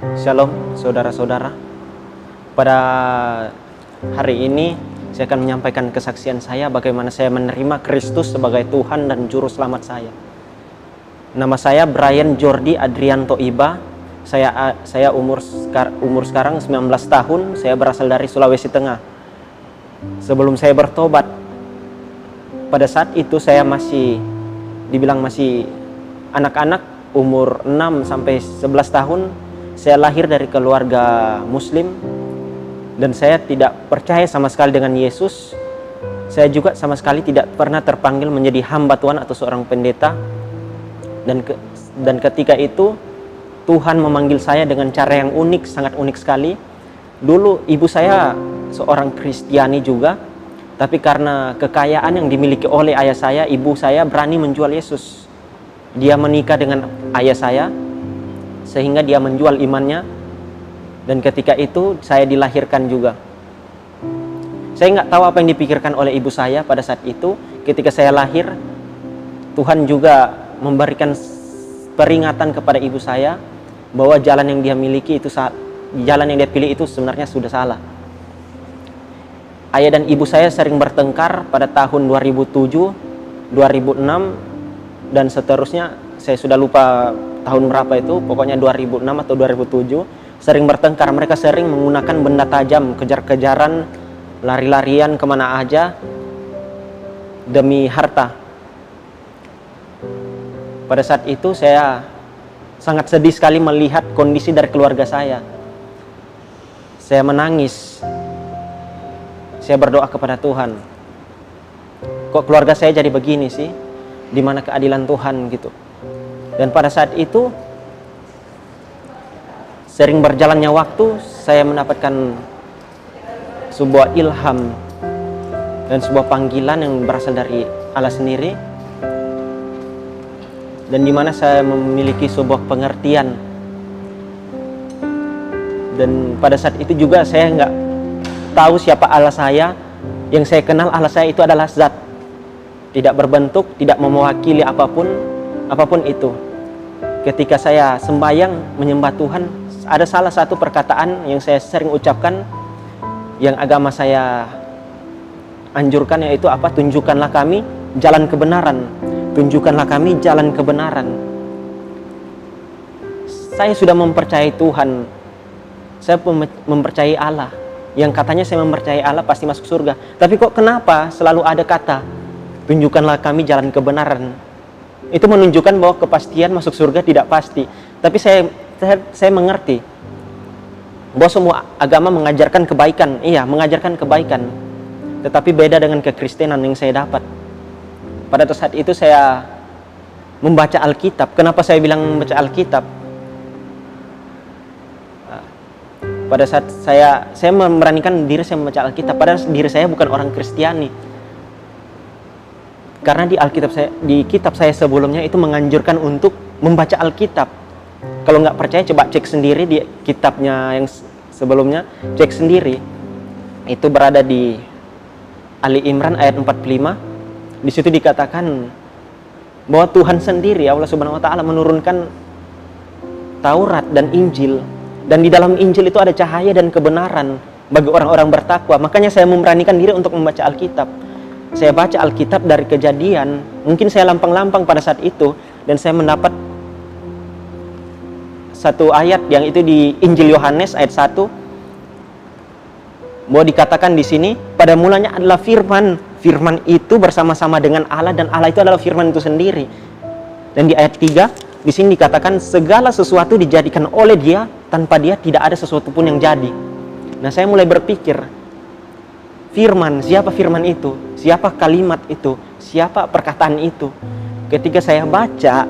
Shalom saudara-saudara. Pada hari ini saya akan menyampaikan kesaksian saya bagaimana saya menerima Kristus sebagai Tuhan dan Juru Selamat saya. Nama saya Brian Jordi Adrianto Iba. Saya umur sekarang 19 tahun. Saya berasal dari Sulawesi Tengah. Sebelum saya bertobat, pada saat itu saya masih dibilang masih anak-anak, umur 6 sampai 11 tahun. Saya lahir dari keluarga Muslim dan saya tidak percaya sama sekali dengan Yesus. Saya juga sama sekali tidak pernah terpanggil menjadi hamba Tuhan atau seorang pendeta. Dan ketika itu Tuhan memanggil saya dengan cara yang unik, sangat unik sekali. Dulu ibu saya seorang Kristiani juga, tapi karena kekayaan yang dimiliki oleh ayah saya, ibu saya berani menjual Yesus. Dia menikah dengan ayah saya sehingga dia menjual imannya, dan ketika itu saya dilahirkan juga. Saya nggak tahu apa yang dipikirkan oleh ibu saya pada saat itu. Ketika saya lahir, Tuhan juga memberikan peringatan kepada ibu saya bahwa jalan yang dia miliki itu jalan yang dia pilih itu sebenarnya sudah salah. Ayah dan ibu saya sering bertengkar pada tahun 2007, 2006 dan seterusnya. Saya sudah lupa tahun berapa itu, pokoknya 2006 atau 2007, sering bertengkar. Mereka sering menggunakan benda tajam, kejar-kejaran, lari-larian kemana aja demi harta. Pada saat itu saya sangat sedih sekali melihat kondisi dari keluarga saya. Saya menangis. Saya berdoa kepada Tuhan. Kok keluarga saya jadi begini sih? Di mana keadilan Tuhan gitu? Dan pada saat itu, sering berjalannya waktu, saya mendapatkan sebuah ilham dan sebuah panggilan yang berasal dari Allah sendiri, dan di mana saya memiliki sebuah pengertian. Dan pada saat itu juga saya nggak tahu siapa Allah saya. Yang saya kenal Allah saya itu adalah zat, tidak berbentuk, tidak mewakili apapun itu. Ketika saya sembahyang menyembah Tuhan, ada salah satu perkataan yang saya sering ucapkan, yang agama saya anjurkan, yaitu apa? Tunjukkanlah kami jalan kebenaran. Tunjukkanlah kami jalan kebenaran. Saya sudah mempercayai Tuhan. Saya mempercayai Allah. Yang katanya saya mempercayai Allah pasti masuk surga. Tapi kok kenapa selalu ada kata tunjukkanlah kami jalan kebenaran? Itu menunjukkan bahwa kepastian masuk surga tidak pasti. Tapi saya mengerti bahwa semua agama mengajarkan kebaikan. Iya, mengajarkan kebaikan. Tetapi beda dengan kekristenan yang saya dapat. Pada saat itu saya membaca Alkitab. Kenapa saya bilang membaca Alkitab? Pada saat saya memberanikan diri saya membaca Alkitab, padahal diri saya bukan orang Kristiani. Karena di kitab saya sebelumnya itu menganjurkan untuk membaca Alkitab. Kalau nggak percaya coba cek sendiri di kitabnya yang sebelumnya, cek sendiri. Itu berada di Ali Imran ayat 45. Di situ dikatakan bahwa Tuhan sendiri, Allah Subhanahu wa taala, menurunkan Taurat dan Injil, dan di dalam Injil itu ada cahaya dan kebenaran bagi orang-orang bertakwa. Makanya saya memberanikan diri untuk membaca Alkitab. Saya baca Alkitab dari Kejadian, mungkin saya lampang-lampang pada saat itu, dan saya mendapat satu ayat yang itu di Injil Yohanes ayat 1, bahwa dikatakan di sini, pada mulanya adalah firman. Firman itu bersama-sama dengan Allah, dan Allah itu adalah firman itu sendiri. Dan di ayat 3, di sini dikatakan segala sesuatu dijadikan oleh Dia, tanpa Dia tidak ada sesuatu pun yang jadi. Nah, saya mulai berpikir, firman, siapa firman itu? Siapa kalimat itu? Siapa perkataan itu? Ketika saya baca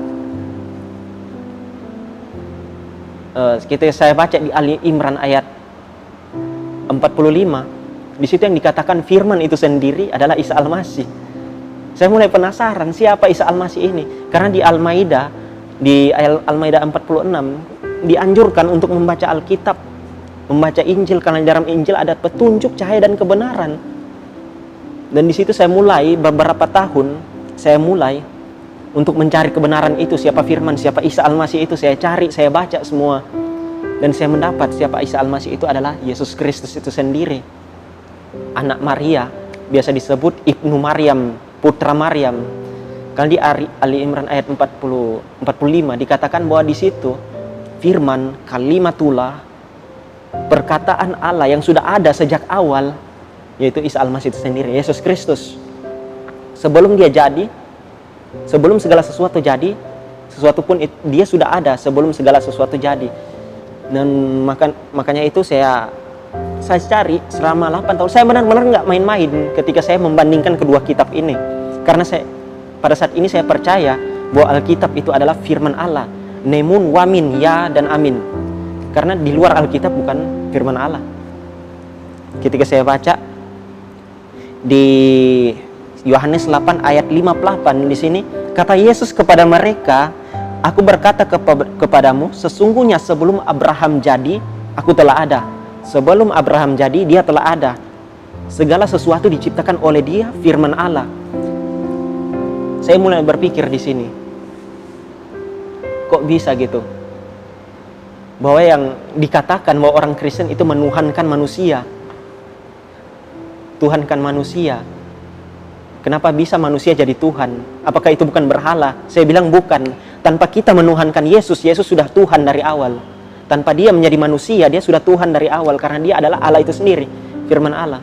di Ali Imran ayat 45, di situ yang dikatakan firman itu sendiri adalah Isa Al-Masih. Saya mulai penasaran siapa Isa Al-Masih ini, karena di Al-Maidah, di Al-Maidah 46 dianjurkan untuk membaca Alkitab, membaca Injil, karena di dalam Injil ada petunjuk, cahaya dan kebenaran. Dan di situ saya mulai beberapa tahun, saya mulai untuk mencari kebenaran itu, siapa firman, siapa Isa Al-Masih itu, saya cari, saya baca semua. Dan saya mendapat siapa Isa Al-Masih itu adalah Yesus Kristus itu sendiri. Anak Maria, biasa disebut Ibnu Maryam, putra Maryam. Kalau di Ali Imran ayat 45 dikatakan bahwa di situ firman, kalimatullah, perkataan Allah yang sudah ada sejak awal, yaitu Isa Al-Masih itu sendiri, Yesus Kristus. Sebelum dia jadi, sebelum segala sesuatu jadi, sesuatu pun dia sudah ada sebelum segala sesuatu jadi. Dan makanya itu saya cari selama 8 tahun. Saya benar-benar nggak main-main ketika saya membandingkan kedua kitab ini. Karena pada saat ini saya percaya bahwa Alkitab itu adalah firman Allah. Nemun, wamin, ya, dan amin. Karena di luar Alkitab bukan firman Allah. Ketika saya baca di Yohanes 8 ayat 58 di sini, kata Yesus kepada mereka, aku berkata kepadamu, sesungguhnya sebelum Abraham jadi, aku telah ada. Sebelum Abraham jadi, dia telah ada. Segala sesuatu diciptakan oleh dia, firman Allah. Saya mulai berpikir di sini, kok bisa gitu? Bahwa yang dikatakan bahwa orang Kristen itu menuhankan manusia. Tuhankan manusia. Kenapa bisa manusia jadi Tuhan? Apakah itu bukan berhala? Saya bilang bukan. Tanpa kita menuhankan Yesus, Yesus sudah Tuhan dari awal. Tanpa dia menjadi manusia, dia sudah Tuhan dari awal. Karena dia adalah Allah itu sendiri, firman Allah.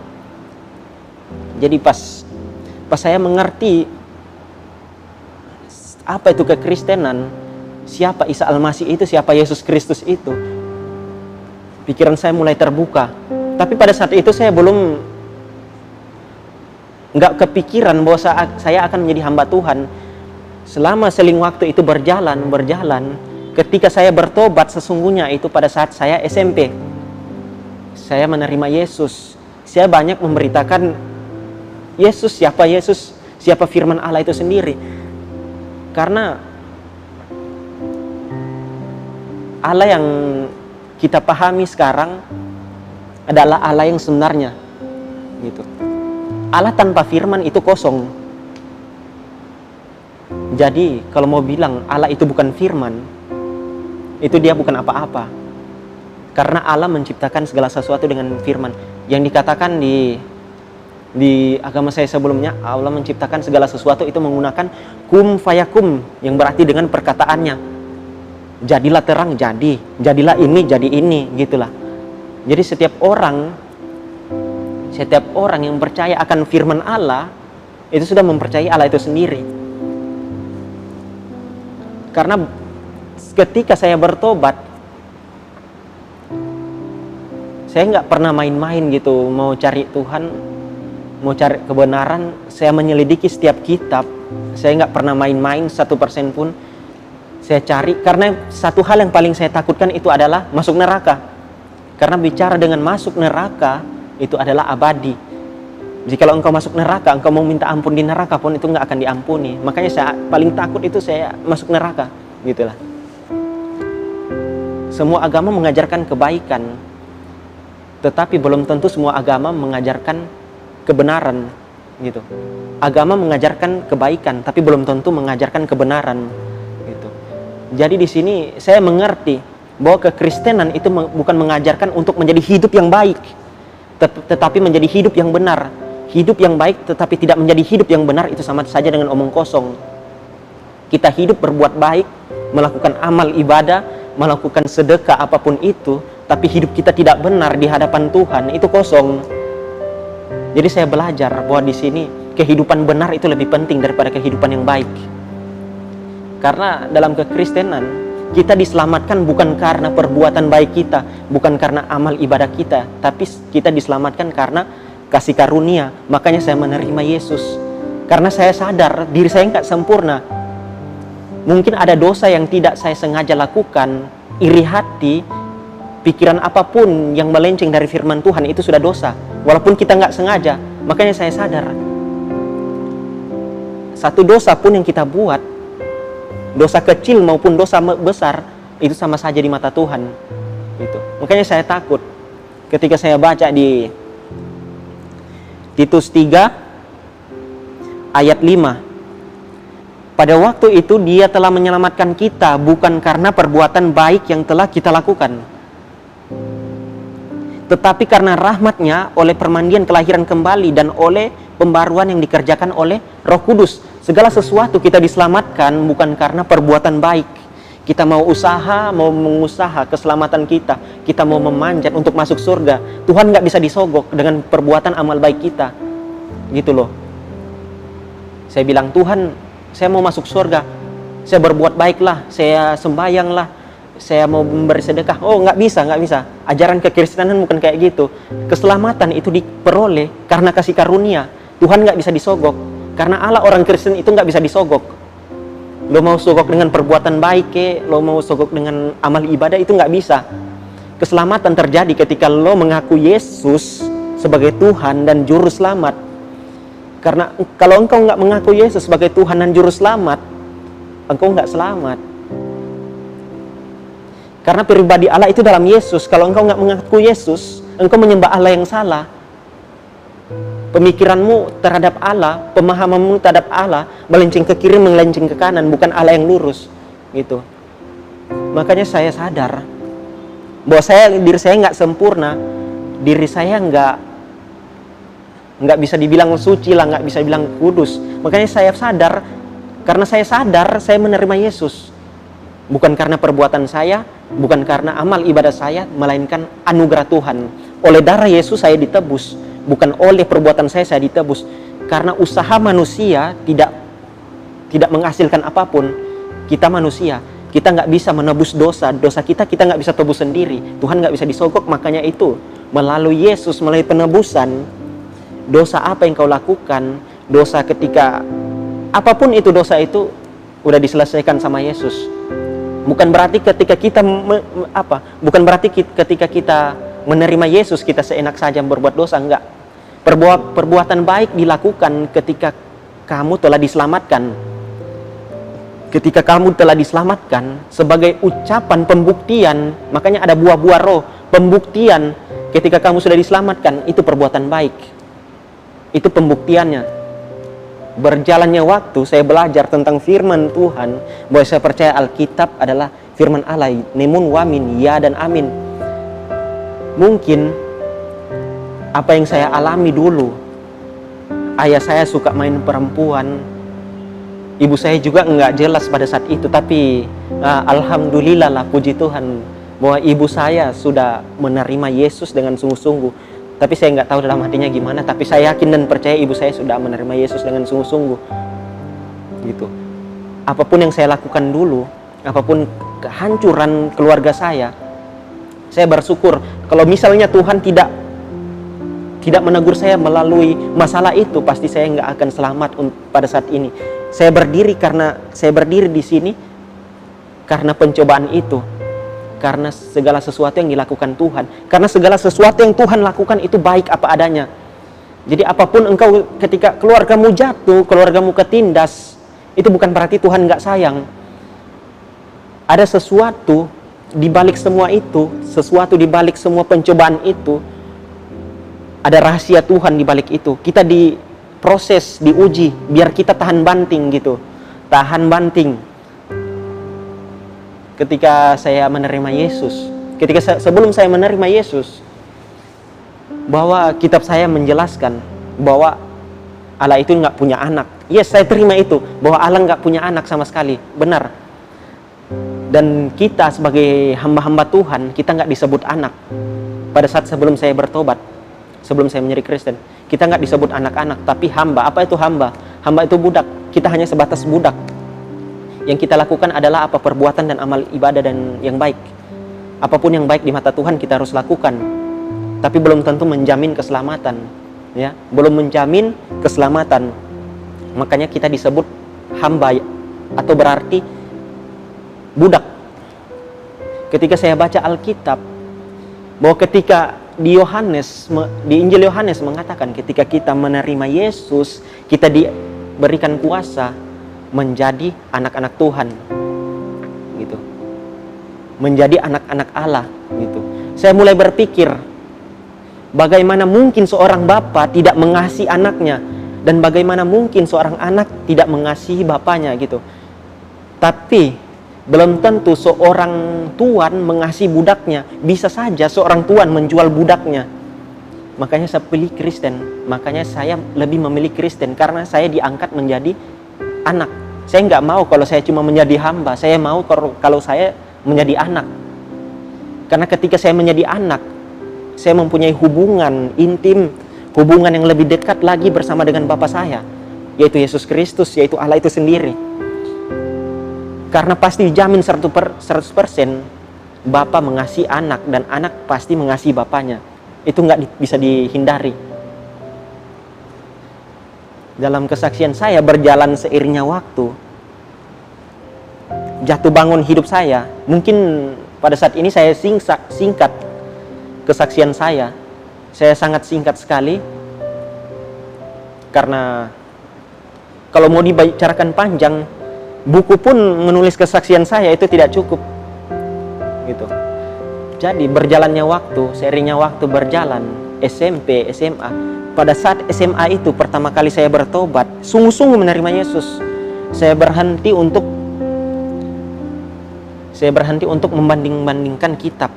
Jadi pas saya mengerti apa itu kekristenan, siapa Isa Al-Masih itu, siapa Yesus Kristus itu, pikiran saya mulai terbuka. Tapi pada saat itu saya belum nggak kepikiran bahwa saya akan menjadi hamba Tuhan. Selama seling waktu itu berjalan, ketika saya bertobat sesungguhnya itu pada saat saya SMP. Saya menerima Yesus. Saya banyak memberitakan Yesus, siapa firman Allah itu sendiri. Karena Allah yang kita pahami sekarang adalah Allah yang sebenarnya. Gitu. Allah tanpa firman itu kosong. Jadi kalau mau bilang Allah itu bukan firman, itu dia bukan apa-apa. Karena Allah menciptakan segala sesuatu dengan firman. Yang dikatakan di agama saya sebelumnya, Allah menciptakan segala sesuatu itu menggunakan kum fayakum, yang berarti dengan perkataannya. Jadilah terang, jadilah ini, jadi ini, gitulah. Jadi setiap orang yang percaya akan firman Allah itu sudah mempercayai Allah itu sendiri. Karena ketika saya bertobat, saya nggak pernah main-main gitu, mau cari Tuhan, mau cari kebenaran. Saya menyelidiki setiap kitab. Saya nggak pernah main-main 1% pun. Saya cari, karena satu hal yang paling saya takutkan itu adalah masuk neraka. Karena bicara dengan masuk neraka itu adalah abadi. Jikalau engkau masuk neraka, engkau mau minta ampun di neraka pun itu nggak akan diampuni. Makanya saya paling takut itu saya masuk neraka, gitulah. Semua agama mengajarkan kebaikan, tetapi belum tentu semua agama mengajarkan kebenaran, gitu. Agama mengajarkan kebaikan, tapi belum tentu mengajarkan kebenaran, gitu. Jadi di sini saya mengerti bahwa kekristenan itu bukan mengajarkan untuk menjadi hidup yang baik, tetapi menjadi hidup yang benar. Hidup yang baik tetapi tidak menjadi hidup yang benar itu sama saja dengan omong kosong. Kita hidup berbuat baik, melakukan amal ibadah, melakukan sedekah apapun itu, tapi hidup kita tidak benar di hadapan Tuhan, itu kosong. Jadi saya belajar bahwa di sini kehidupan benar itu lebih penting daripada kehidupan yang baik. Karena dalam kekristenan kita diselamatkan bukan karena perbuatan baik kita, bukan karena amal ibadah kita, tapi kita diselamatkan karena kasih karunia. Makanya saya menerima Yesus. Karena saya sadar diri saya nggak sempurna. Mungkin ada dosa yang tidak saya sengaja lakukan, iri hati, pikiran apapun yang melenceng dari firman Tuhan itu sudah dosa. Walaupun kita nggak sengaja. Makanya saya sadar, satu dosa pun yang kita buat, dosa kecil maupun dosa besar, itu sama saja di mata Tuhan. Gitu. Makanya saya takut ketika saya baca di Titus 3 ayat 5. Pada waktu itu dia telah menyelamatkan kita bukan karena perbuatan baik yang telah kita lakukan. Tetapi karena rahmat-Nya, oleh permandian kelahiran kembali dan oleh pembaruan yang dikerjakan oleh Roh Kudus. Segala sesuatu kita diselamatkan bukan karena perbuatan baik. Kita mau usaha, mau mengusaha keselamatan kita. Kita mau memanjat untuk masuk surga. Tuhan nggak bisa disogok dengan perbuatan amal baik kita. Gitu loh. Saya bilang, Tuhan, saya mau masuk surga. Saya berbuat baiklah, saya sembayanglah, saya mau memberi sedekah. Oh, nggak bisa. Ajaran kekristenan bukan kayak gitu. Keselamatan itu diperoleh karena kasih karunia. Tuhan nggak bisa disogok. Karena Allah orang Kristen itu nggak bisa disogok. Lo mau sogok dengan perbuatan baik, lo mau sogok dengan amal ibadah, itu nggak bisa. Keselamatan terjadi ketika lo mengaku Yesus sebagai Tuhan dan Juru Selamat. Karena kalau engkau nggak mengaku Yesus sebagai Tuhan dan Juru Selamat, engkau nggak selamat. Karena pribadi Allah itu dalam Yesus. Kalau engkau nggak mengaku Yesus, engkau menyembah Allah yang salah. Pemikiranmu terhadap Allah, pemahamanmu terhadap Allah melenceng ke kiri, melenceng ke kanan, bukan Allah yang lurus, gitu. Makanya saya sadar bahwa diri saya nggak sempurna, diri saya nggak bisa dibilang suci lah, nggak bisa dibilang kudus. Makanya saya sadar, karena saya sadar saya menerima Yesus, bukan karena perbuatan saya, bukan karena amal ibadah saya, melainkan anugerah Tuhan. Oleh darah Yesus saya ditebus. Bukan oleh perbuatan saya ditebus. Karena usaha manusia tidak menghasilkan apapun. Kita manusia, kita nggak bisa menebus dosa kita nggak bisa tebus sendiri. Tuhan nggak bisa disogok. Makanya itu, melalui Yesus, melalui penebusan, dosa apa yang kau lakukan, dosa ketika apapun itu, dosa itu udah diselesaikan sama Yesus. Bukan berarti ketika kita ketika kita menerima Yesus kita seenak saja berbuat dosa, enggak. Perbuatan baik dilakukan ketika kamu telah diselamatkan. Ketika kamu telah diselamatkan sebagai ucapan pembuktian, makanya ada buah-buah roh, pembuktian ketika kamu sudah diselamatkan, itu perbuatan baik. Itu pembuktiannya. Berjalannya waktu, saya belajar tentang firman Tuhan, bahwa saya percaya Alkitab adalah firman Allah, nemun wamin, ya dan amin. Mungkin apa yang saya alami dulu, ayah saya suka main perempuan, ibu saya juga nggak jelas pada saat itu, tapi alhamdulillah lah, puji Tuhan, bahwa ibu saya sudah menerima Yesus dengan sungguh-sungguh. Tapi saya nggak tahu dalam hatinya gimana, tapi saya yakin dan percaya ibu saya sudah menerima Yesus dengan sungguh-sungguh. Gitu. Apapun yang saya lakukan dulu, apapun kehancuran keluarga saya bersyukur. Kalau misalnya Tuhan tidak menegur saya melalui masalah itu, pasti saya nggak akan selamat pada saat ini. Saya berdiri di sini karena pencobaan itu, karena segala sesuatu yang dilakukan Tuhan, karena segala sesuatu yang Tuhan lakukan itu baik apa adanya. Jadi apapun engkau, ketika keluargamu jatuh, keluargamu ketindas, itu bukan berarti Tuhan nggak sayang. Ada sesuatu di balik semua itu, sesuatu di balik semua pencobaan itu, ada rahasia Tuhan di balik itu. Kita diproses, diuji, biar kita tahan banting gitu. Tahan banting. Ketika saya menerima Yesus, sebelum saya menerima Yesus, bahwa kitab saya menjelaskan bahwa Allah itu nggak punya anak. Yes, saya terima itu, bahwa Allah nggak punya anak sama sekali. Benar. Dan kita sebagai hamba-hamba Tuhan, kita nggak disebut anak. Pada saat sebelum saya bertobat, sebelum saya menjadi Kristen, kita nggak disebut anak-anak, tapi hamba. Apa itu hamba? Hamba itu budak. Kita hanya sebatas budak. Yang kita lakukan adalah apa? Perbuatan dan amal ibadah dan yang baik. Apapun yang baik di mata Tuhan kita harus lakukan. Tapi belum tentu menjamin keselamatan. Ya, belum menjamin keselamatan. Makanya kita disebut hamba, atau berarti budak. Ketika saya baca Alkitab, bahwa ketika di Injil Yohanes mengatakan ketika kita menerima Yesus, kita diberikan kuasa menjadi anak-anak Tuhan, gitu. Menjadi anak-anak Allah, gitu. Saya mulai berpikir, bagaimana mungkin seorang bapa tidak mengasihi anaknya, dan bagaimana mungkin seorang anak tidak mengasihi bapaknya, gitu. Tapi Belum tentu seorang tuan mengasihi budaknya. Bisa saja seorang tuan menjual budaknya. Makanya saya pilih Kristen. Makanya saya lebih memilih Kristen karena saya diangkat menjadi anak. Saya nggak mau kalau saya cuma menjadi hamba. Saya mau kalau saya menjadi anak. Karena ketika saya menjadi anak, saya mempunyai hubungan intim, hubungan yang lebih dekat lagi bersama dengan Bapa saya, yaitu Yesus Kristus, yaitu Allah itu sendiri. Karena pasti dijamin 100% Bapa mengasihi anak dan anak pasti mengasihi Bapanya. Itu nggak bisa dihindari. Dalam kesaksian saya berjalan seiringnya waktu, jatuh bangun hidup saya, mungkin pada saat ini saya singkat kesaksian saya. Saya sangat singkat sekali. Karena kalau mau dibicarakan panjang, buku pun menulis kesaksian saya itu tidak cukup. Gitu. Jadi berjalannya waktu, seiringnya waktu berjalan, SMP, SMA. Pada saat SMA itu pertama kali saya bertobat, sungguh-sungguh menerima Yesus. Saya berhenti untuk membanding-bandingkan kitab.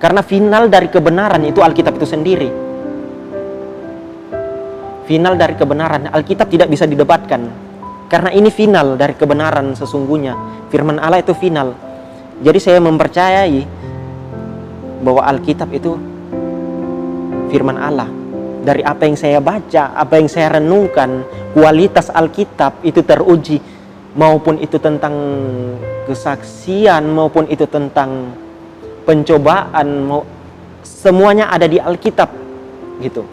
Karena final dari kebenaran itu Alkitab itu sendiri. Final dari kebenaran, Alkitab tidak bisa didebatkan. Karena ini final dari kebenaran sesungguhnya. Firman Allah itu final. Jadi saya mempercayai bahwa Alkitab itu firman Allah. Dari apa yang saya baca, apa yang saya renungkan, kualitas Alkitab itu teruji. Maupun itu tentang kesaksian, maupun itu tentang pencobaan, semuanya ada di Alkitab gitu.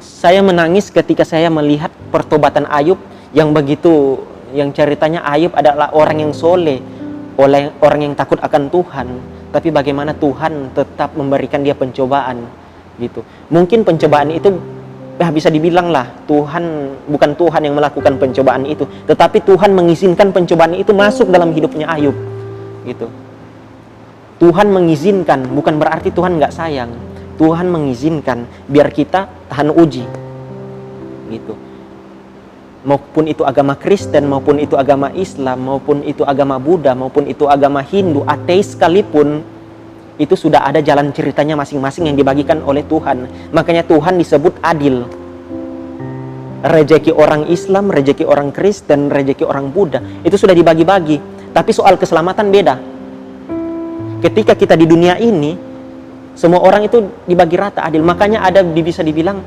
Saya menangis ketika saya melihat pertobatan Ayub yang ceritanya Ayub adalah orang yang soleh, orang yang takut akan Tuhan, tapi bagaimana Tuhan tetap memberikan dia pencobaan gitu. Mungkin pencobaan itu bisa dibilang lah bukan Tuhan yang melakukan pencobaan itu, tetapi Tuhan mengizinkan pencobaan itu masuk dalam hidupnya Ayub gitu. Tuhan mengizinkan, bukan berarti Tuhan nggak sayang. Tuhan mengizinkan biar kita tahan uji gitu. Maupun itu agama Kristen, maupun itu agama Islam, maupun itu agama Buddha, maupun itu agama Hindu, ateis sekalipun, itu sudah ada jalan ceritanya masing-masing yang dibagikan oleh Tuhan. Makanya Tuhan disebut adil. Rezeki orang Islam, rezeki orang Kristen, rezeki orang Buddha, itu sudah dibagi-bagi. Tapi soal keselamatan beda. Ketika kita di dunia ini, semua orang itu dibagi rata adil. Makanya bisa dibilang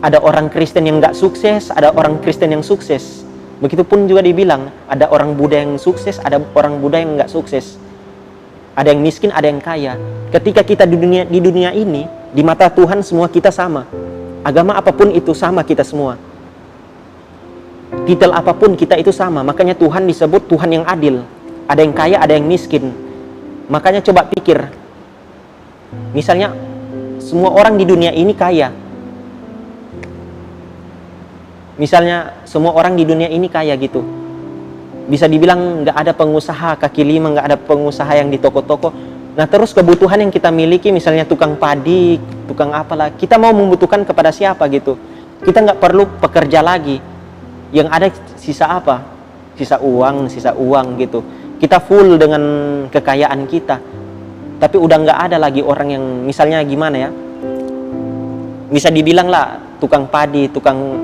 ada orang Kristen yang nggak sukses, ada orang Kristen yang sukses. Begitupun juga dibilang ada orang Buddha yang sukses, ada orang Buddha yang nggak sukses. Ada yang miskin, ada yang kaya. Ketika kita di dunia ini, di mata Tuhan semua kita sama. Agama apapun itu sama kita semua. Titel apapun kita itu sama. Makanya Tuhan disebut Tuhan yang adil. Ada yang kaya, ada yang miskin. Makanya coba pikir. Misalnya semua orang di dunia ini kaya. Misalnya semua orang di dunia ini kaya gitu. Bisa dibilang nggak ada pengusaha kaki lima, nggak ada pengusaha yang di toko-toko. Nah terus kebutuhan yang kita miliki, misalnya tukang padi, tukang apalah, kita mau membutuhkan kepada siapa gitu. Kita nggak perlu pekerja lagi. Yang ada sisa apa? Sisa uang gitu. Kita full dengan kekayaan kita. Tapi udah nggak ada lagi orang yang misalnya gimana ya? Bisa dibilang lah tukang padi, tukang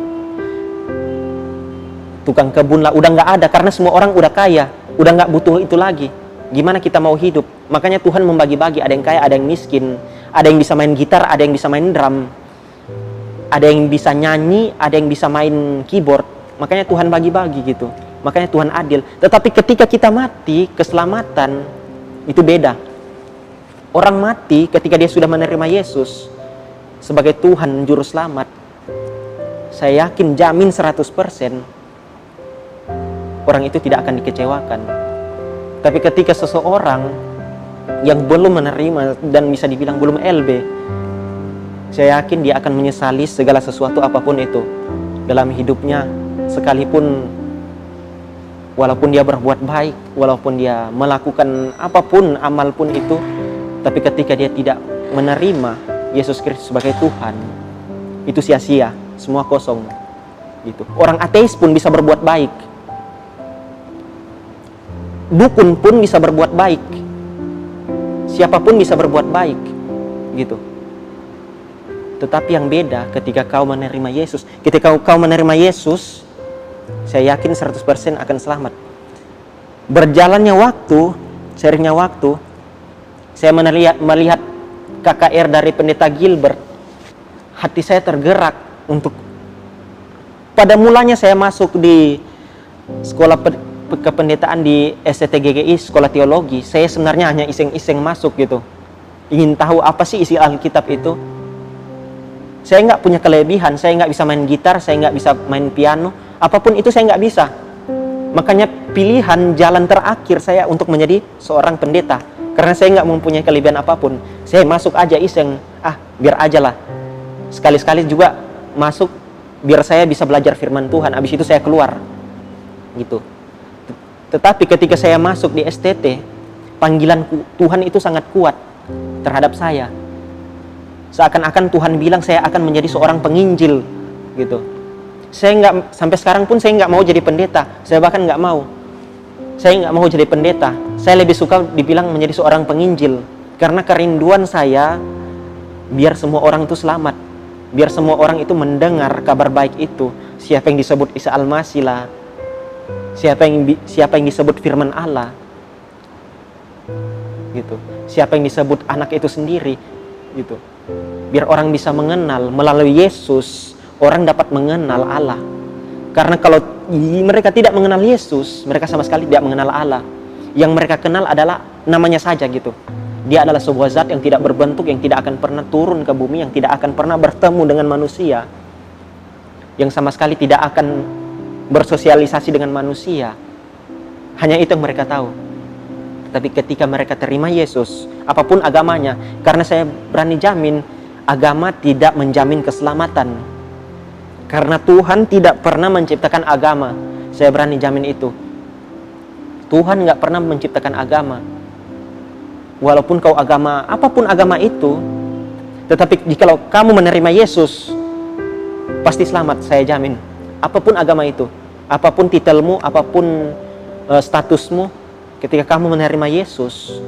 kebun lah, udah nggak ada karena semua orang udah kaya, udah nggak butuh itu lagi. Gimana kita mau hidup? Makanya Tuhan membagi-bagi, ada yang kaya, ada yang miskin, ada yang bisa main gitar, ada yang bisa main drum, ada yang bisa nyanyi, ada yang bisa main keyboard. Makanya Tuhan bagi-bagi gitu. Makanya Tuhan adil. Tetapi ketika kita mati, keselamatan itu beda. Orang mati ketika dia sudah menerima Yesus sebagai Tuhan Juru Selamat, saya yakin jamin 100% orang itu tidak akan dikecewakan. Tapi ketika seseorang yang belum menerima dan bisa dibilang belum LB, saya yakin dia akan menyesali segala sesuatu apapun itu dalam hidupnya. Sekalipun walaupun dia berbuat baik, walaupun dia melakukan apapun, amal pun itu, tapi ketika dia tidak menerima Yesus Kristus sebagai Tuhan, itu sia-sia, semua kosong gitu. Orang ateis pun bisa berbuat baik. dukun pun bisa berbuat baik, siapapun bisa berbuat baik gitu. Tetapi yang beda ketika kau menerima Yesus. Ketika kau menerima Yesus, saya yakin 100% akan selamat. Berjalannya waktu, seringnya waktu, saya melihat KKR dari Pendeta Gilbert, hati saya tergerak untuk, pada mulanya saya masuk di sekolah kependetaan di STTGGI, sekolah teologi. Saya sebenarnya hanya iseng-iseng masuk gitu, ingin tahu apa sih isi Alkitab itu. Saya nggak punya kelebihan, saya nggak bisa main gitar, saya nggak bisa main piano, apapun itu saya nggak bisa. Makanya pilihan jalan terakhir saya untuk menjadi seorang pendeta, karena saya nggak mempunyai kelebihan apapun. Saya masuk aja iseng, biar aja lah. Sekali-sekali juga masuk, biar saya bisa belajar firman Tuhan, abis itu saya keluar gitu. Tetapi ketika saya masuk di STT, panggilan Tuhan itu sangat kuat terhadap saya. Seakan-akan Tuhan bilang saya akan menjadi seorang penginjil gitu. Saya nggak, sampai sekarang pun saya nggak mau jadi pendeta. Saya bahkan nggak mau. Saya nggak mau jadi pendeta. Saya lebih suka dibilang menjadi seorang penginjil, karena kerinduan saya biar semua orang itu selamat, biar semua orang itu mendengar kabar baik itu. Siapa yang disebut Isa Al-Masih lah, siapa yang disebut firman Allah gitu, siapa yang disebut anak itu sendiri gitu. Biar orang bisa mengenal, melalui Yesus orang dapat mengenal Allah. Karena kalau mereka tidak mengenal Yesus, mereka sama sekali tidak mengenal Allah. Yang mereka kenal adalah namanya saja gitu. Dia adalah sebuah zat yang tidak berbentuk, yang tidak akan pernah turun ke bumi, yang tidak akan pernah bertemu dengan manusia, yang sama sekali tidak akan bersosialisasi dengan manusia. Hanya itu yang mereka tahu. Tapi ketika mereka terima Yesus, apapun agamanya, karena saya berani jamin, agama tidak menjamin keselamatan. Karena Tuhan tidak pernah menciptakan agama. Saya berani jamin itu. Tuhan nggak pernah menciptakan agama. Walaupun kau agama, apapun agama itu, tetapi jikalau kamu menerima Yesus, pasti selamat, saya jamin. Apapun agama itu, apapun titelmu, apapun statusmu, ketika kamu menerima Yesus,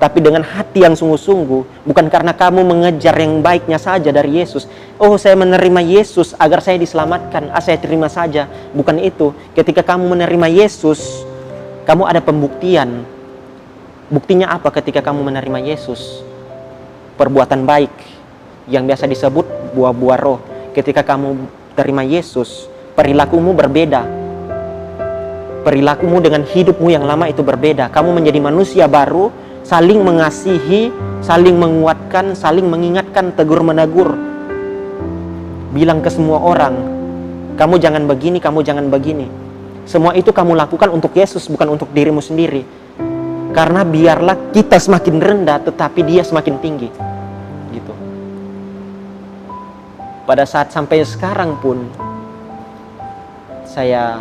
tapi dengan hati yang sungguh-sungguh, bukan karena kamu mengejar yang baiknya saja dari Yesus. Oh, saya menerima Yesus agar saya diselamatkan, saya terima saja. Bukan itu. Ketika kamu menerima Yesus, kamu ada pembuktian. Buktinya apa ketika kamu menerima Yesus? Perbuatan baik, yang biasa disebut buah-buah roh. Ketika kamu terima Yesus, perilakumu berbeda. Perilakumu dengan hidupmu yang lama itu berbeda. Kamu menjadi manusia baru, saling mengasihi, saling menguatkan, saling mengingatkan, tegur menegur. Bilang ke semua orang, kamu jangan begini, kamu jangan begini. Semua itu kamu lakukan untuk Yesus, bukan untuk dirimu sendiri. Karena biarlah kita semakin rendah, tetapi dia semakin tinggi. Gitu. Pada saat sampai sekarang pun, saya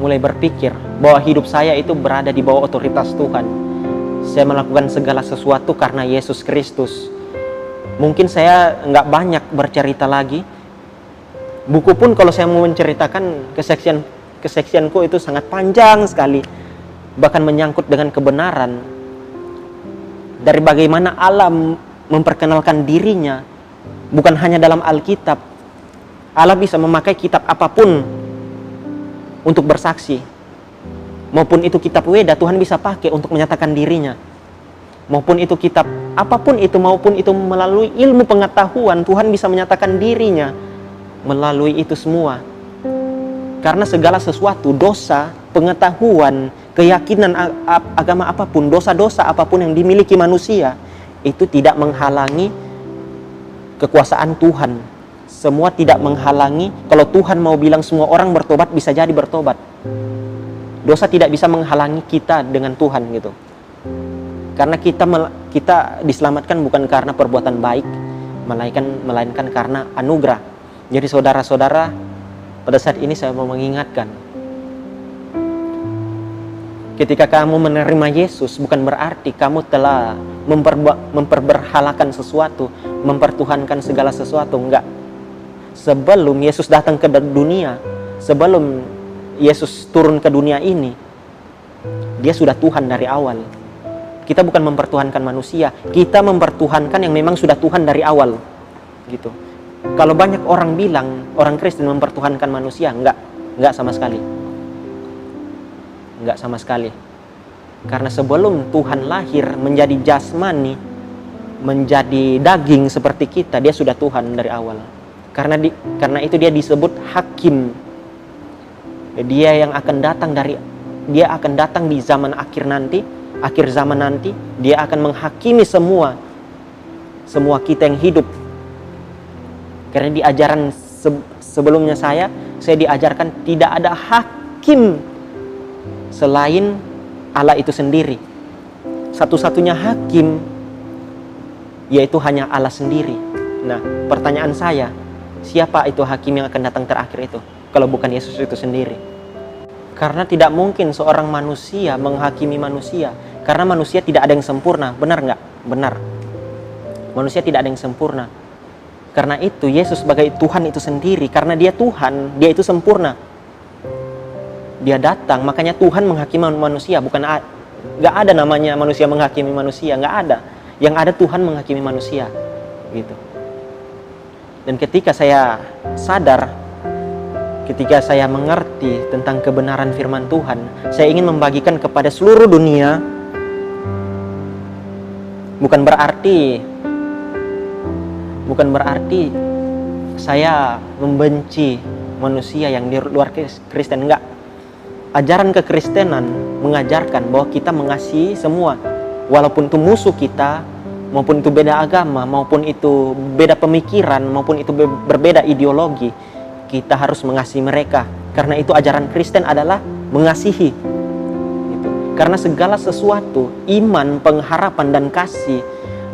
mulai berpikir bahwa hidup saya itu berada di bawah otoritas Tuhan. Saya melakukan segala sesuatu karena Yesus Kristus. Mungkin saya nggak banyak bercerita lagi. Buku pun kalau saya mau menceritakan kesaksianku itu sangat panjang sekali. Bahkan menyangkut dengan kebenaran. Dari bagaimana Allah memperkenalkan dirinya. Bukan hanya dalam Alkitab. Allah bisa memakai kitab apapun untuk bersaksi. Maupun itu kitab Weda, Tuhan bisa pakai untuk menyatakan dirinya. Maupun itu kitab apapun itu, maupun itu melalui ilmu pengetahuan, Tuhan bisa menyatakan dirinya melalui itu semua. Karena segala sesuatu, dosa, pengetahuan, keyakinan agama apapun, dosa-dosa apapun yang dimiliki manusia, itu tidak menghalangi kekuasaan Tuhan. Semua tidak menghalangi. Kalau Tuhan mau bilang semua orang bertobat, bisa jadi bertobat. Dosa tidak bisa menghalangi kita dengan Tuhan gitu. Karena kita diselamatkan bukan karena perbuatan baik, melainkan karena anugerah. Jadi saudara-saudara, pada saat ini saya mau mengingatkan, ketika kamu menerima Yesus, bukan berarti kamu telah memperberhalakan sesuatu, mempertuhankan segala sesuatu. Enggak. Sebelum Yesus datang ke dunia, sebelum Yesus turun ke dunia ini, Dia sudah Tuhan dari awal. Kita bukan mempertuhankan manusia, kita mempertuhankan yang memang sudah Tuhan dari awal. Gitu. Kalau banyak orang bilang orang Kristen mempertuhankan manusia, enggak sama sekali. Enggak sama sekali. Karena sebelum Tuhan lahir menjadi jasmani, menjadi daging seperti kita, dia sudah Tuhan dari awal. Karena itu dia disebut hakim. Dia akan datang di zaman akhir zaman nanti, dia akan menghakimi semua kita yang hidup. Karena di ajaran sebelumnya saya diajarkan tidak ada hakim selain Allah itu sendiri. Satu-satunya hakim yaitu hanya Allah sendiri. Nah, pertanyaan saya, siapa itu hakim yang akan datang terakhir itu? Kalau bukan Yesus itu sendiri. Karena tidak mungkin seorang manusia menghakimi manusia. Karena manusia tidak ada yang sempurna. Benar nggak? Benar. Manusia tidak ada yang sempurna. Karena itu Yesus sebagai Tuhan itu sendiri. Karena dia Tuhan, dia itu sempurna. Dia datang, makanya Tuhan menghakimi manusia. Nggak ada namanya manusia menghakimi manusia. Nggak ada. Yang ada Tuhan menghakimi manusia. Gitu. Dan ketika saya sadar, ketika saya mengerti tentang kebenaran firman Tuhan, saya ingin membagikan kepada seluruh dunia. Bukan berarti saya membenci manusia yang di luar Kristen, enggak. Ajaran kekristenan mengajarkan bahwa kita mengasihi semua, walaupun itu musuh kita, maupun itu beda agama, maupun itu beda pemikiran, maupun itu berbeda ideologi. Kita harus mengasihi mereka. Karena itu ajaran Kristen adalah mengasihi. Gitu. Karena segala sesuatu, iman, pengharapan, dan kasih.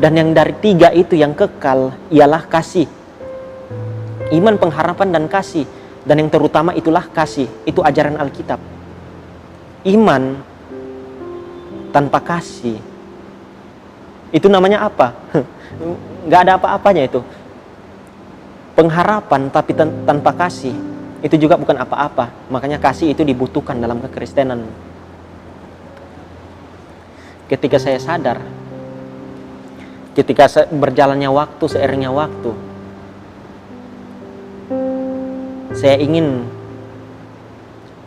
Dan yang dari tiga itu yang kekal ialah kasih. Iman, pengharapan, dan kasih. Dan yang terutama itulah kasih. Itu ajaran Alkitab. Iman tanpa kasih, itu namanya apa? Nggak ada apa-apanya itu. Pengharapan tapi tanpa kasih, itu juga bukan apa-apa. Makanya kasih itu dibutuhkan dalam kekristenan. Ketika saya sadar, ketika berjalannya waktu, seiringnya waktu, saya ingin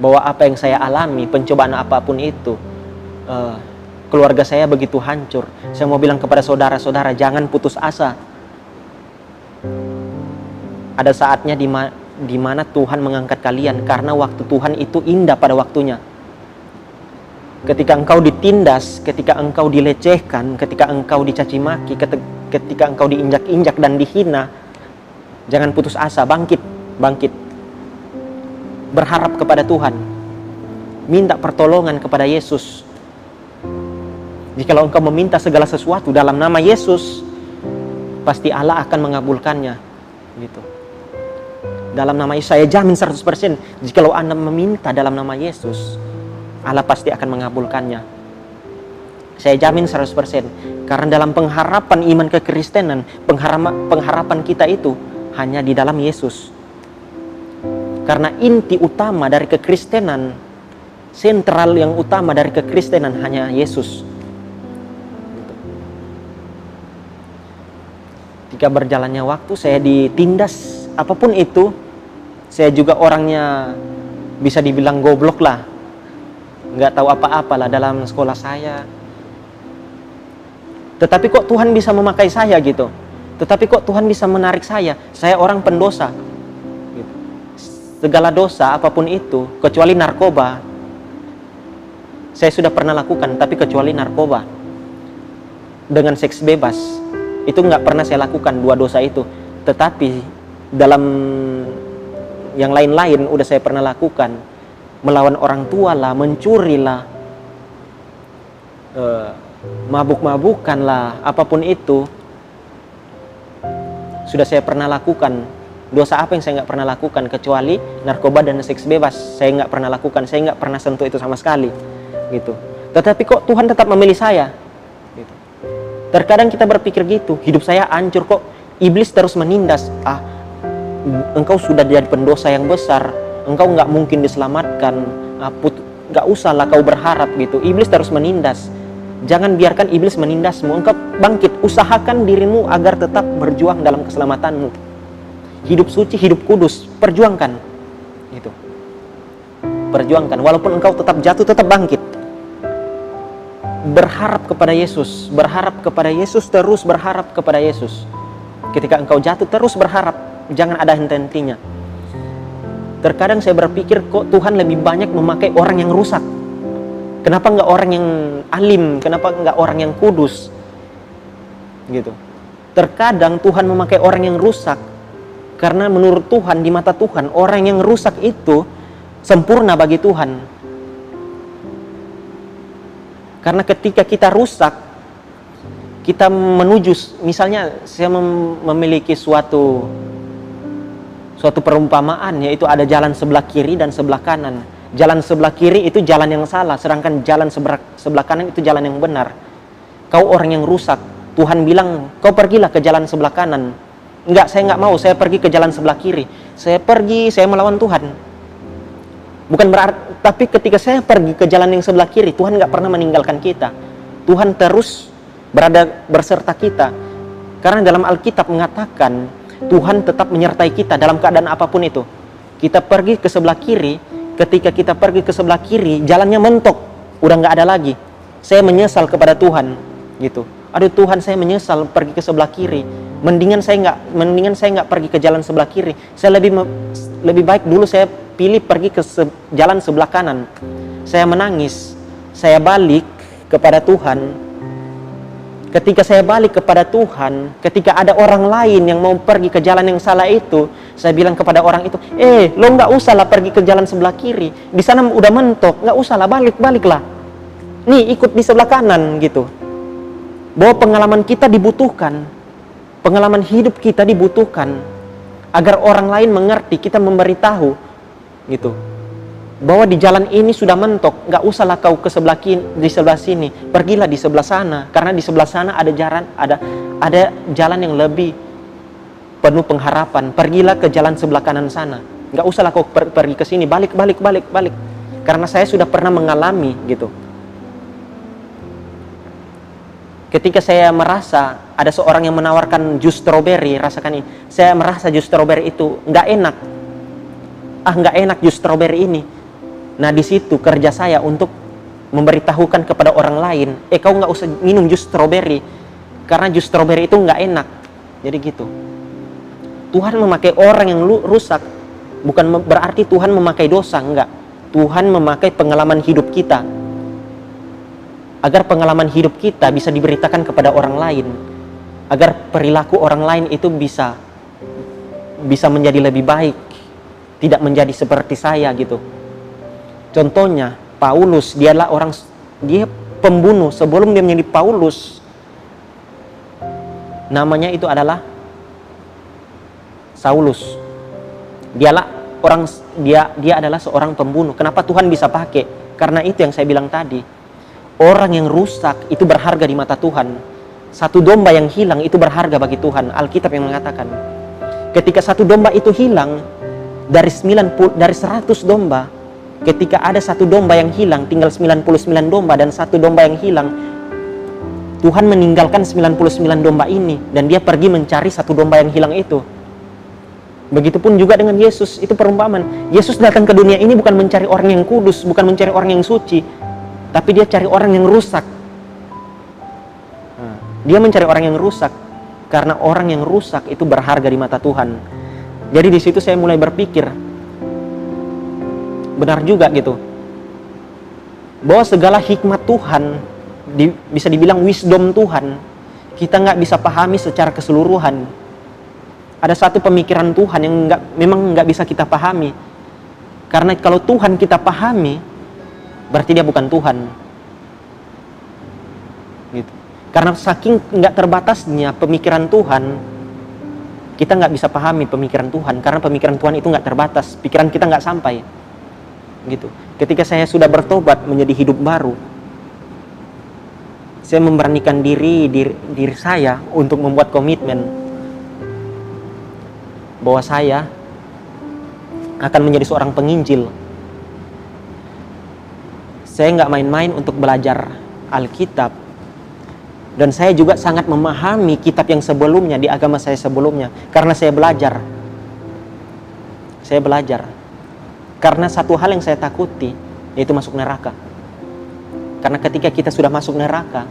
bahwa apa yang saya alami, pencobaan apapun itu, keluarga saya begitu hancur. Saya mau bilang kepada saudara-saudara, jangan putus asa. Ada saatnya di mana Tuhan mengangkat kalian, karena waktu Tuhan itu indah pada waktunya. Ketika engkau ditindas, ketika engkau dilecehkan, ketika engkau dicaci maki, ketika engkau diinjak-injak dan dihina, jangan putus asa, bangkit. Berharap kepada Tuhan. Minta pertolongan kepada Yesus. Jikalau engkau meminta segala sesuatu dalam nama Yesus, pasti Allah akan mengabulkannya. Gitu. Dalam nama Yesus, saya jamin 100%, jikalau Anda meminta dalam nama Yesus, Allah pasti akan mengabulkannya. Saya jamin 100%. Karena dalam pengharapan iman kekristenan, pengharapan kita itu hanya di dalam Yesus. Karena inti utama dari kekristenan, sentral yang utama dari kekristenan hanya Yesus. Ketika berjalannya waktu, saya ditindas apapun itu. Saya juga orangnya bisa dibilang goblok lah, nggak tahu apa-apa lah dalam sekolah saya. Tetapi kok Tuhan bisa memakai saya gitu. Tetapi kok Tuhan bisa menarik saya. Saya orang pendosa. Gitu. Segala dosa apapun itu, kecuali narkoba, saya sudah pernah lakukan. Tapi kecuali narkoba dengan seks bebas, itu nggak pernah saya lakukan, dua dosa itu. Tetapi dalam yang lain-lain udah saya pernah lakukan. Melawan orang tua lah, mencuri lah, mabuk-mabukan lah, apapun itu sudah saya pernah lakukan. Dosa apa yang saya nggak pernah lakukan? Kecuali narkoba dan seks bebas, saya nggak pernah lakukan. Saya nggak pernah sentuh itu sama sekali, gitu. Tetapi kok Tuhan tetap memilih saya? Gitu. Terkadang kita berpikir gitu, hidup saya hancur kok. Iblis terus menindas. Engkau sudah jadi pendosa yang besar, engkau nggak mungkin diselamatkan. gak usahlah kau berharap gitu. Iblis terus menindas. Jangan biarkan iblis menindasmu. Engkau bangkit, usahakan dirimu agar tetap berjuang dalam keselamatanmu. Hidup suci, hidup kudus, perjuangkan. Gitu. Perjuangkan, walaupun engkau tetap jatuh, tetap bangkit. Berharap kepada Yesus, terus berharap kepada Yesus. Ketika engkau jatuh, terus berharap, jangan ada henti-hentinya. Terkadang saya berpikir, kok Tuhan lebih banyak memakai orang yang rusak. Kenapa nggak orang yang alim? Kenapa nggak orang yang kudus? Gitu. Terkadang Tuhan memakai orang yang rusak, karena menurut Tuhan, di mata Tuhan, orang yang rusak itu sempurna bagi Tuhan. Karena ketika kita rusak, kita menuju, misalnya saya memiliki suatu perumpamaan, yaitu ada jalan sebelah kiri dan sebelah kanan. Jalan sebelah kiri itu jalan yang salah, sedangkan jalan sebelah kanan itu jalan yang benar. Kau orang yang rusak, Tuhan bilang, kau pergilah ke jalan sebelah kanan. Enggak, saya enggak mau, saya pergi ke jalan sebelah kiri. Saya melawan Tuhan. Bukan berarti, tapi ketika saya pergi ke jalan yang sebelah kiri, Tuhan enggak pernah meninggalkan kita. Tuhan terus berada berserta kita. Karena dalam Alkitab mengatakan, Tuhan tetap menyertai kita dalam keadaan apapun itu. Kita pergi ke sebelah kiri, ketika kita pergi ke sebelah kiri, jalannya mentok, udah nggak ada lagi. Saya menyesal kepada Tuhan, gitu. Aduh Tuhan, saya menyesal pergi ke sebelah kiri. Mendingan saya nggak pergi ke jalan sebelah kiri. Saya lebih baik dulu saya pilih pergi ke jalan sebelah kanan. Saya menangis, saya balik kepada Tuhan. Ketika saya balik kepada Tuhan, ketika ada orang lain yang mau pergi ke jalan yang salah itu, saya bilang kepada orang itu, lo nggak usah lah pergi ke jalan sebelah kiri, di sana udah mentok, nggak usah lah, baliklah. Nih ikut di sebelah kanan gitu. Bahwa pengalaman kita dibutuhkan, pengalaman hidup kita dibutuhkan, agar orang lain mengerti, kita memberitahu, gitu. Bahwa di jalan ini sudah mentok, nggak usahlah kau ke sebelah di sebelah sini, pergilah di sebelah sana, karena di sebelah sana ada jalan yang lebih penuh pengharapan. Pergilah ke jalan sebelah kanan sana, nggak usahlah kau pergi ke sini, balik. Karena saya sudah pernah mengalami gitu. Ketika saya merasa ada seorang yang menawarkan jus stroberi, rasakan ini, saya merasa jus stroberi itu nggak enak jus stroberi ini. Nah di situ kerja saya untuk memberitahukan kepada orang lain, kau nggak usah minum jus stroberi, karena jus stroberi itu nggak enak. Jadi gitu. Tuhan memakai orang yang rusak, bukan berarti Tuhan memakai dosa, enggak. Tuhan memakai pengalaman hidup kita, agar pengalaman hidup kita bisa diberitakan kepada orang lain, agar perilaku orang lain itu bisa menjadi lebih baik, tidak menjadi seperti saya gitu. Contohnya Paulus, dia pembunuh. Sebelum dia menjadi Paulus, namanya itu adalah Saulus. Dia adalah seorang pembunuh. Kenapa Tuhan bisa pakai? Karena itu yang saya bilang tadi. Orang yang rusak itu berharga di mata Tuhan. Satu domba yang hilang itu berharga bagi Tuhan. Alkitab yang mengatakan, ketika satu domba itu hilang dari 100 domba, ketika ada satu domba yang hilang, tinggal 99 domba dan satu domba yang hilang, Tuhan meninggalkan 99 domba ini dan dia pergi mencari satu domba yang hilang itu. Begitupun juga dengan Yesus, itu perumpamaan. Yesus datang ke dunia ini bukan mencari orang yang kudus, bukan mencari orang yang suci, tapi dia cari orang yang rusak. Dia mencari orang yang rusak, karena orang yang rusak itu berharga di mata Tuhan. Jadi di situ saya mulai berpikir, benar juga gitu, bahwa segala hikmat Tuhan, bisa dibilang wisdom Tuhan, kita nggak bisa pahami secara keseluruhan. Ada satu pemikiran Tuhan yang memang nggak bisa kita pahami, karena kalau Tuhan kita pahami, berarti dia bukan Tuhan gitu. Karena saking nggak terbatasnya pemikiran Tuhan, kita nggak bisa pahami pemikiran Tuhan, karena pemikiran Tuhan itu nggak terbatas, pikiran kita nggak sampai gitu. Ketika saya sudah bertobat menjadi hidup baru, saya memberanikan diri saya untuk membuat komitmen bahwa saya akan menjadi seorang penginjil. Saya nggak main-main untuk belajar Alkitab. Dan saya juga sangat memahami kitab yang sebelumnya di agama saya sebelumnya. Karena saya belajar. Saya belajar. Karena satu hal yang saya takuti, yaitu masuk neraka. Karena ketika kita sudah masuk neraka,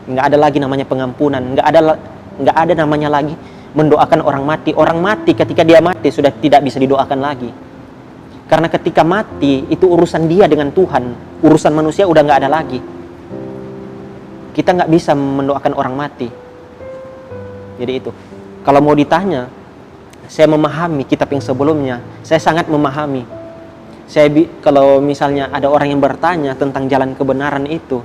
nggak ada lagi namanya pengampunan. Nggak ada namanya lagi mendoakan orang mati. Orang mati ketika dia mati sudah tidak bisa didoakan lagi. Karena ketika mati, itu urusan dia dengan Tuhan. Urusan manusia udah nggak ada lagi. Kita nggak bisa mendoakan orang mati. Jadi itu. Kalau mau ditanya, saya memahami kitab yang sebelumnya. Saya sangat memahami. Kalau misalnya ada orang yang bertanya tentang jalan kebenaran itu,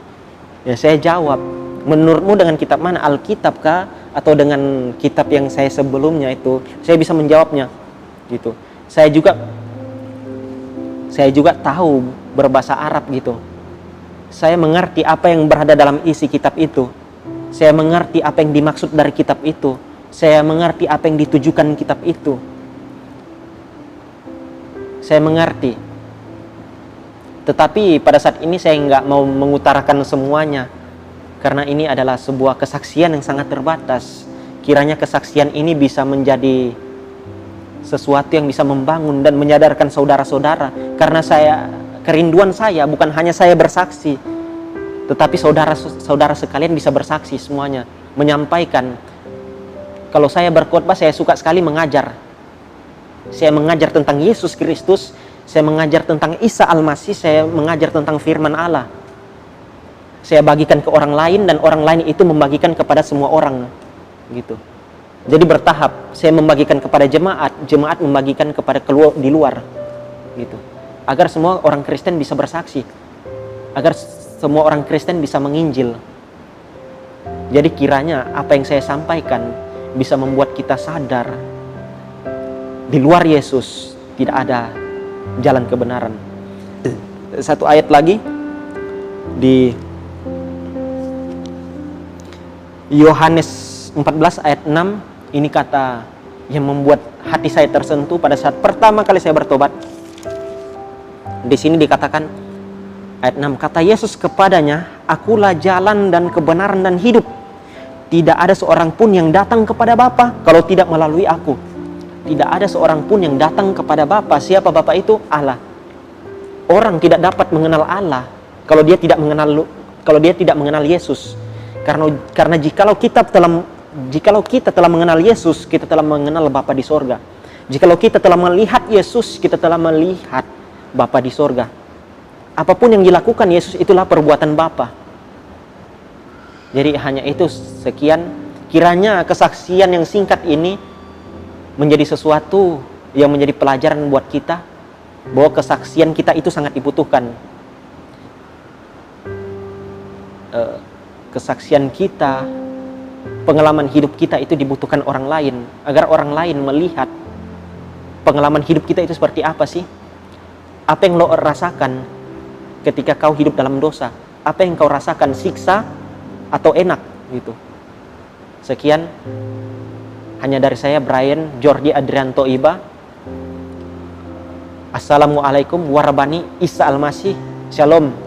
ya saya jawab, menurutmu dengan kitab mana? Alkitab kah? Atau dengan kitab yang saya sebelumnya itu? Saya bisa menjawabnya. Gitu. Saya juga tahu berbahasa Arab gitu. Saya mengerti apa yang berada dalam isi kitab itu. Saya mengerti apa yang dimaksud dari kitab itu. Saya mengerti apa yang ditujukan kitab itu. Saya mengerti. Tetapi pada saat ini saya nggak mau mengutarakan semuanya. Karena ini adalah sebuah kesaksian yang sangat terbatas. Kiranya kesaksian ini bisa menjadi sesuatu yang bisa membangun dan menyadarkan saudara-saudara. Karena kerinduan saya bukan hanya saya bersaksi, tetapi saudara-saudara sekalian bisa bersaksi semuanya, menyampaikan. Kalau saya berkhotbah, saya suka sekali mengajar. Saya mengajar tentang Yesus Kristus, saya mengajar tentang Isa Al-Masih, saya mengajar tentang firman Allah. Saya bagikan ke orang lain dan orang lain itu membagikan kepada semua orang, gitu. Jadi bertahap, saya membagikan kepada jemaat, jemaat membagikan kepada di luar, gitu. Agar semua orang Kristen bisa bersaksi, agar semua orang Kristen bisa menginjil. Jadi kiranya apa yang saya sampaikan bisa membuat kita sadar, di luar Yesus tidak ada jalan kebenaran. Satu ayat lagi di Yohanes 14 ayat 6, ini kata yang membuat hati saya tersentuh pada saat pertama kali saya bertobat. Di sini dikatakan ayat 6, kata Yesus kepadanya, akulah jalan dan kebenaran dan hidup. Tidak ada seorang pun yang datang kepada Bapa kalau tidak melalui aku. Tidak ada seorang pun yang datang kepada Bapa. Siapa Bapa itu? Allah. Orang tidak dapat mengenal Allah kalau dia tidak mengenal Yesus. Karena jikalau kita telah mengenal Yesus, kita telah mengenal Bapa di sorga. Jikalau kita telah melihat Yesus, kita telah melihat Bapa di sorga. Apapun yang dilakukan Yesus itulah perbuatan Bapa. Jadi hanya itu, sekian. Kiranya kesaksian yang singkat ini menjadi sesuatu yang menjadi pelajaran buat kita, bahwa kesaksian kita itu sangat dibutuhkan. Kesaksian kita, pengalaman hidup kita itu dibutuhkan orang lain, agar orang lain melihat pengalaman hidup kita itu seperti apa sih. Apa yang lo rasakan ketika kau hidup dalam dosa? Apa yang kau rasakan, siksa atau enak gitu. Sekian hanya dari saya, Brian Jordi Adrianto Iba. Assalamualaikum warahmatullahi Isa Al-Masih. Shalom.